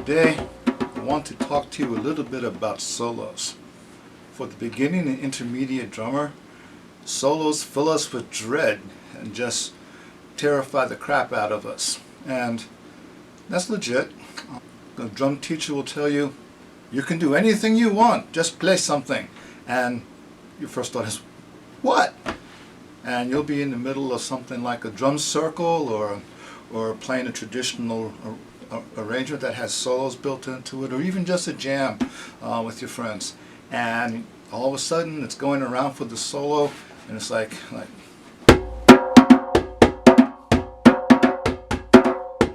Today I want to talk to you a little bit about solos. For the beginning and intermediate drummer, solos fill us with dread and just terrify the crap out of us. And that's legit. The drum teacher will tell you, you can do anything you want, just play something. And your first thought is, what? And you'll be in the middle of something like a drum circle or playing a traditional arrangement that has solos built into it, or even just a jam with your friends. And all of a sudden it's going around for the solo, and it's like you're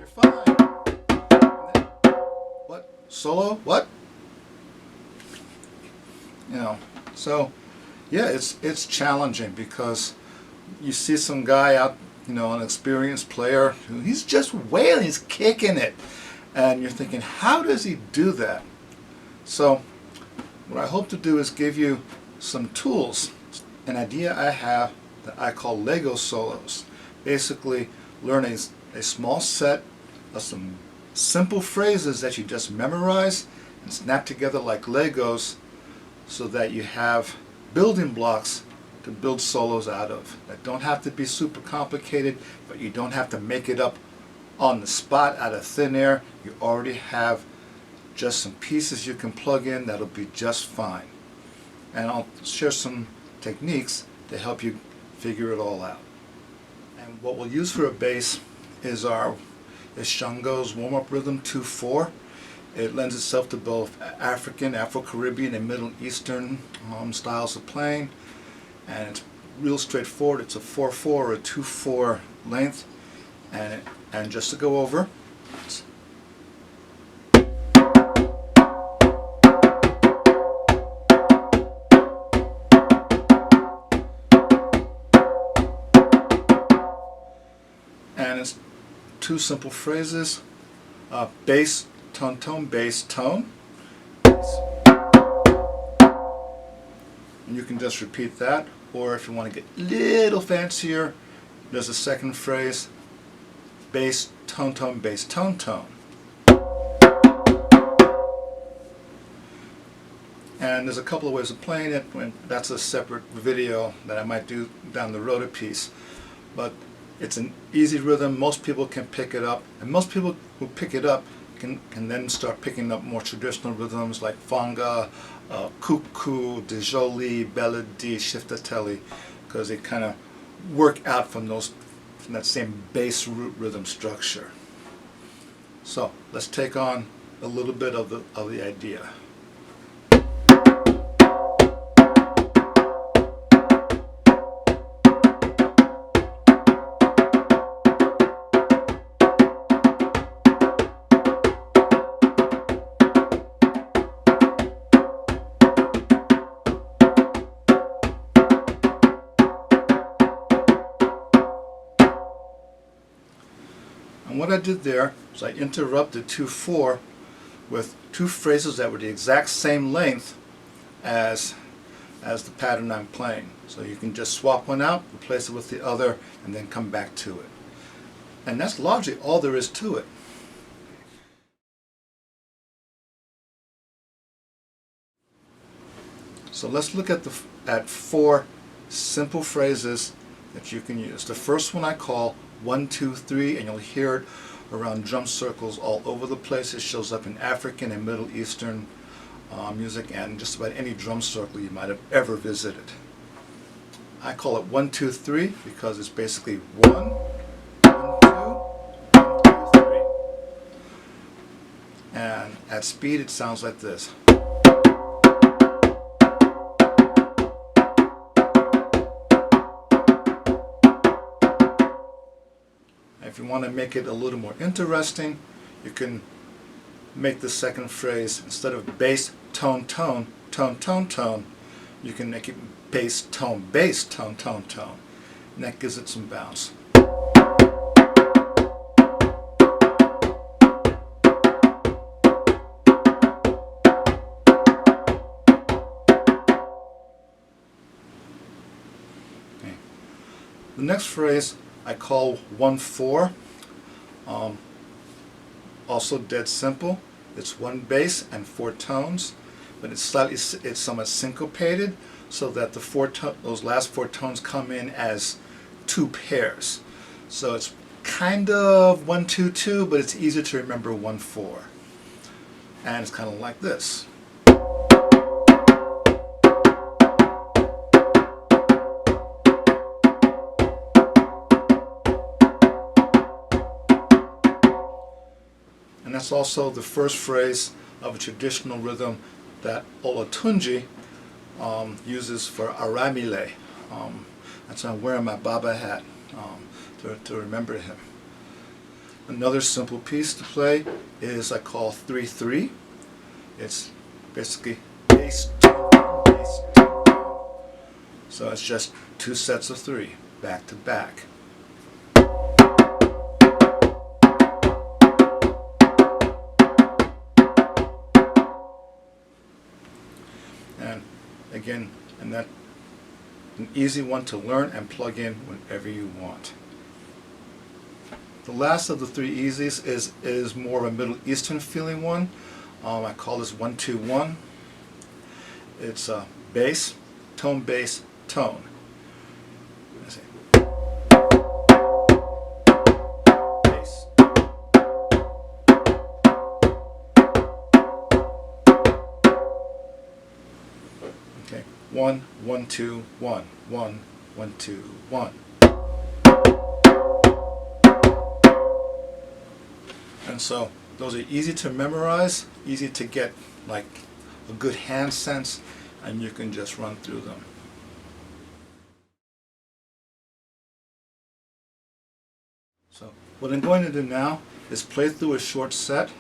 fine. What? Solo? What? You know, so yeah, it's challenging because you see some guy out, an experienced player who he's just wailing, he's kicking it, and you're thinking, how does he do that? So what I hope to do is give you some tools, an idea I have that I call Lego solos. Basically learn a small set of some simple phrases that you just memorize and snap together like Legos, so that you have building blocks to build solos out of that don't have to be super complicated, but you don't have to make it up on the spot out of thin air. You already have just some pieces you can plug in that'll be just fine. And I'll share some techniques to help you figure it all out. And what we'll use for a bass is Shango's warm-up rhythm 2/4. It lends itself to both African, Afro-Caribbean, and Middle Eastern styles of playing. And it's real straightforward. It's a 4/4 or a 2/4 length. And just to go over, and it's two simple phrases: bass, tone, tone, bass, tone. And you can just repeat that, or if you want to get a little fancier, there's a second phrase: bass, tone, tone, bass, tone, tone. And there's a couple of ways of playing it. That's a separate video that I might do down the road a piece. But it's an easy rhythm. Most people can pick it up, and most people who pick it up can then start picking up more traditional rhythms like fanga, cuckoo, dijoli, beledi, shiftatelli, because they kind of work out from that same bass root rhythm structure. So let's take on a little bit of the idea. And what I did there was I interrupted 2/4 with two phrases that were the exact same length as the pattern I'm playing. So you can just swap one out, replace it with the other, and then come back to it. And that's largely all there is to it. So let's look at four simple phrases that you can use. The first one I call 1, 2, 3, and you'll hear it around drum circles all over the place. It shows up in African and Middle Eastern music and just about any drum circle you might have ever visited. I call it 1, 2, 3 because it's basically 1, 1, 2, 1, 2, 3. And at speed it sounds like this. If you want to make it a little more interesting, you can make the second phrase, instead of bass, tone, tone, tone, tone, tone, you can make it bass, tone, bass, tone, tone, tone. And that gives it some bounce. Okay. The next phrase I call 1/4, also dead simple. It's one bass and 4 tones, but it's somewhat syncopated, so that those last 4 tones come in as 2 pairs. So it's kind of 1 2 2, but it's easier to remember 1 4. And it's kind of like this. And that's also the first phrase of a traditional rhythm that Olatunji uses for Aramile. That's why I'm wearing my Baba hat to remember him. Another simple piece to play is I call 3-3. It's basically bass, tone, bass, tone. So it's just 2 sets of 3, back to back. And again, that's an easy one to learn and plug in whenever you want. The last of the 3 easies is more of a Middle Eastern feeling one. I call this 1-2-1. It's bass, tone, bass, tone. Bass. Okay, 1 1 2 1 1 1 2 1. And so those are easy to memorize, easy to get like a good hand sense, and you can just run through them. So what I'm going to do now is play through a short set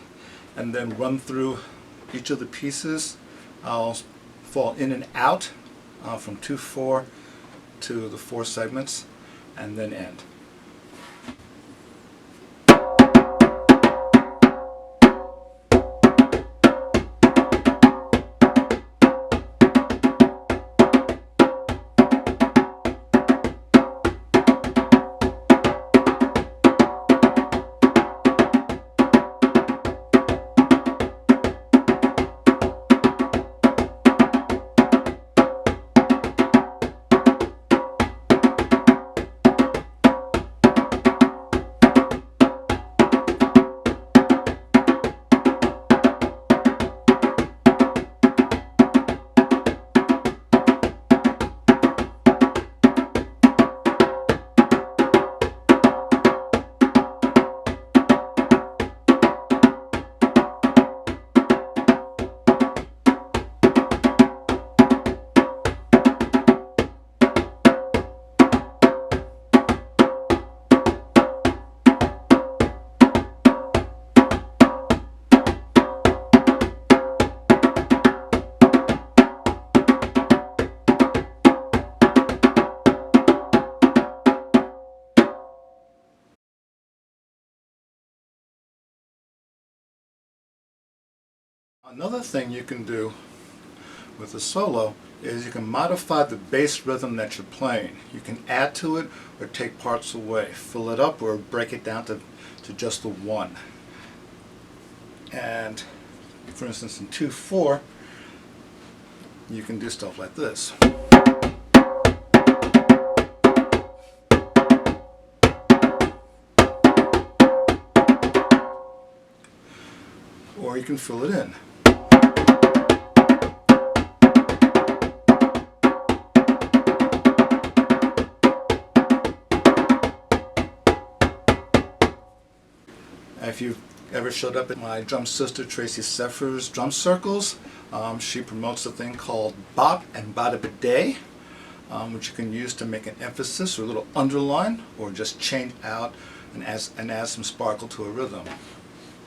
and then run through each of the pieces. I'll fall in and out from 2-4 to the 4 segments and then end. Another thing you can do with a solo is you can modify the bass rhythm that you're playing. You can add to it or take parts away, fill it up or break it down to just the 1. And for instance in 2-4 you can do stuff like this. Or you can fill it in. If you've ever showed up at my drum sister Tracy Seffer's drum circles, she promotes a thing called bop and bada bidet, which you can use to make an emphasis or a little underline, or just change out and add some sparkle to a rhythm.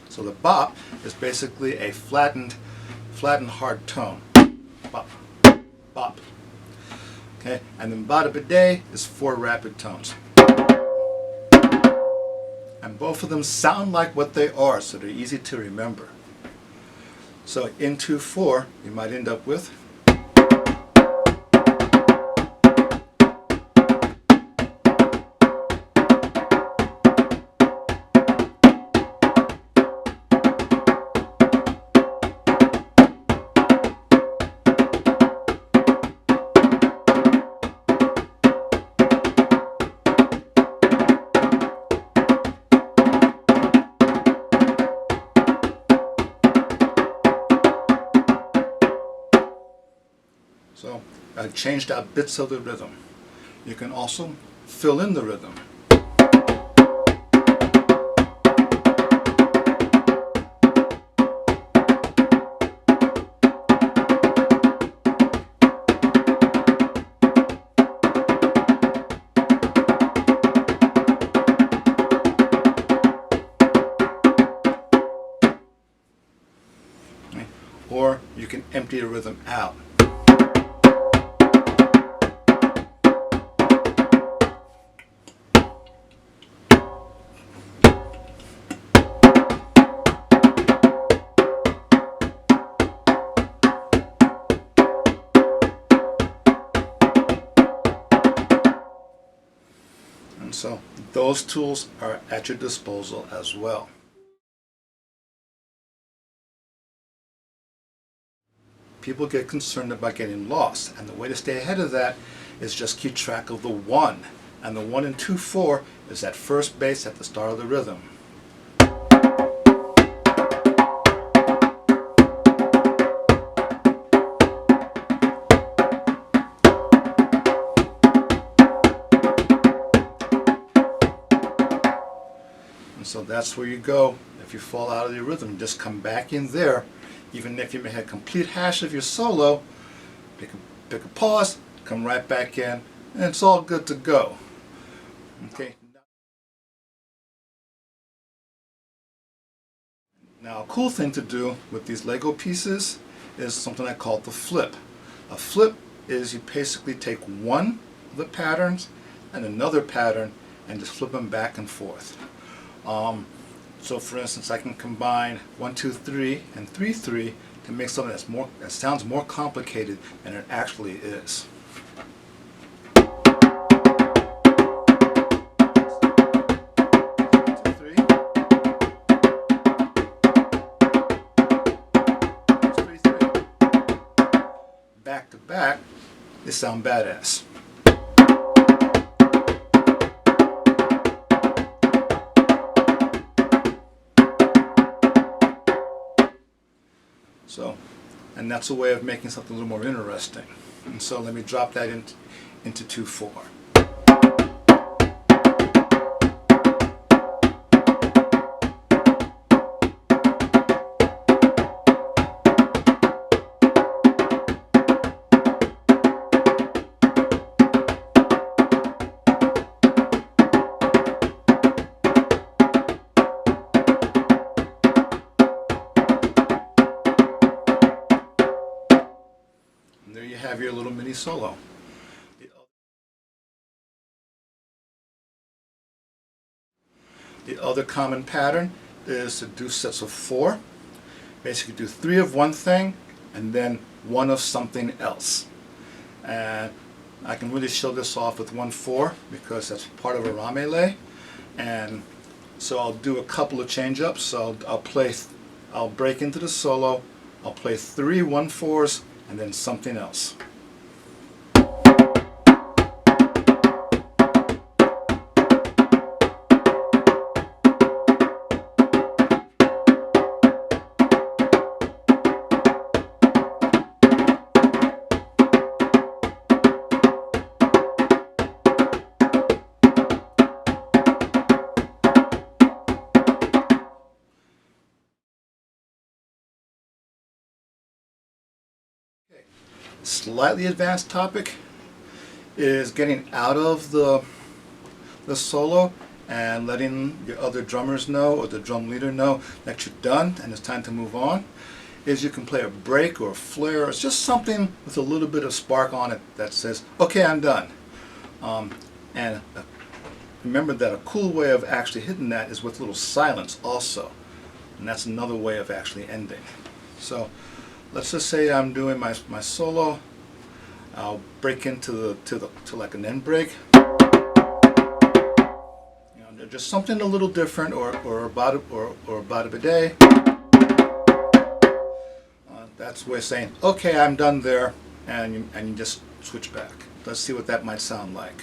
So the bop is basically a flattened hard tone. Bop, bop. Okay, and then bada bidet is 4 rapid tones. And both of them sound like what they are, so they're easy to remember. So in 2-4, you might end up with So I changed out bits of the rhythm. You can also fill in the rhythm. Or you can empty the rhythm out. And so those tools are at your disposal as well. People get concerned about getting lost, and the way to stay ahead of that is just keep track of the 1. And the 1 and 2, 4 is that first bass at the start of the rhythm. And so that's where you go. If you fall out of your rhythm, just come back in there. Even if you may have a complete hash of your solo, pick a pause, come right back in, and it's all good to go. Okay. Now, a cool thing to do with these Lego pieces is something I call the flip. A flip is you basically take one of the patterns and another pattern and just flip them back and forth. So for instance, I can combine 1, 2, 3 and 3, 3 to make something that sounds more complicated than it actually is. Back to back, they sound badass. So, and that's a way of making something a little more interesting. And so let me drop that into 2/4. And there you have your little mini solo. The other common pattern is to do sets of 4. Basically do 3 of one thing and then 1 of something else. And I can really show this off with 1/4 because that's part of a ramele. And so I'll do a couple of change-ups. So I'll break into the solo, I'll play 3 1/4s and then something else. Slightly advanced topic is getting out of the solo and letting your other drummers know or the drum leader know that you're done and it's time to move on. Is you can play a break or a flare. It's just something with a little bit of spark on it that says, okay, I'm done. And remember that a cool way of actually hitting that is with a little silence also. And that's another way of actually ending. So let's just say I'm doing my solo. I'll break into like an end break. You know, just something a little different, or about a day. That's a way of saying, okay, I'm done there, and you just switch back. Let's see what that might sound like.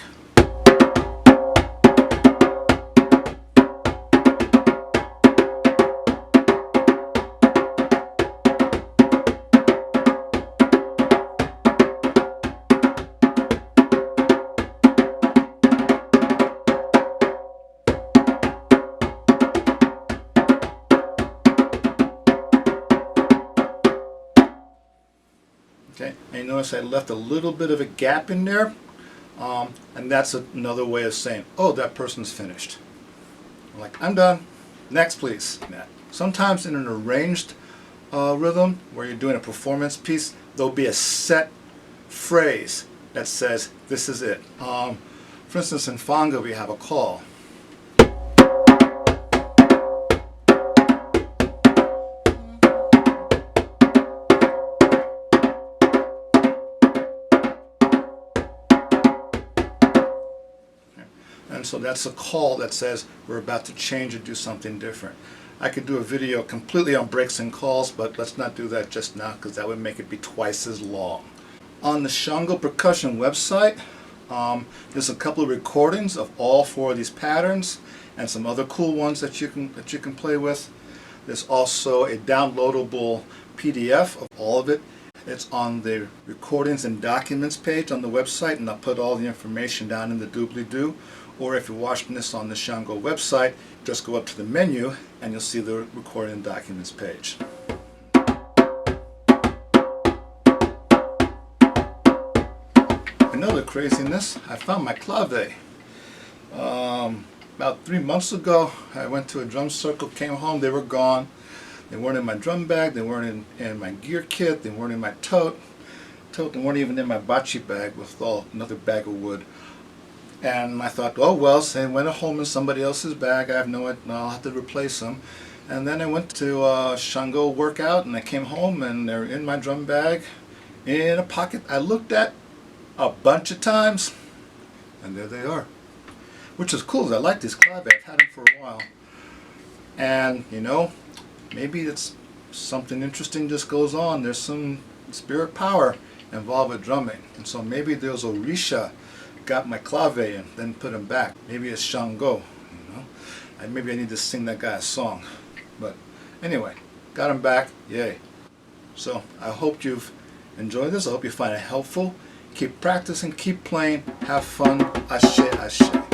Okay, and you notice I left a little bit of a gap in there, and that's another way of saying, oh, that person's finished. I'm like, I'm done. Next, please. Yeah. Sometimes in an arranged rhythm, where you're doing a performance piece, there'll be a set phrase that says, this is it. For instance, in Shango, we have a call. And so that's a call that says we're about to change or do something different. I could do a video completely on breaks and calls, but let's not do that just now because that would make it be twice as long. On the Shango Percussion website, there's a couple of recordings of all four of these patterns and some other cool ones that you can play with. There's also a downloadable PDF of all of it. It's on the recordings and documents page on the website, and I'll put all the information down in the doobly-doo. Or if you're watching this on the Shango website, just go up to the menu and you'll see the recording and documents page. Another craziness, I found my clave. About 3 months ago, I went to a drum circle, came home, they were gone. They weren't in my drum bag, they weren't in my gear kit, they weren't in my tote, they weren't even in my bocce bag with another bag of wood. And I thought, oh well, they went home in somebody else's bag, I'll have to replace them. And then I went to Shango workout and I came home and they're in my drum bag, in a pocket I looked at a bunch of times, and there they are. Which is cool, I like these clave, I've had them for a while. And you know, maybe it's something interesting just goes on. There's some spirit power involved with drumming. And so maybe there's Orisha got my clave and then put them back. Maybe it's Shango, you know. And maybe I need to sing that guy a song. But anyway, got them back, yay. So I hope you've enjoyed this. I hope you find it helpful. Keep practicing, keep playing, have fun. Aché, aché.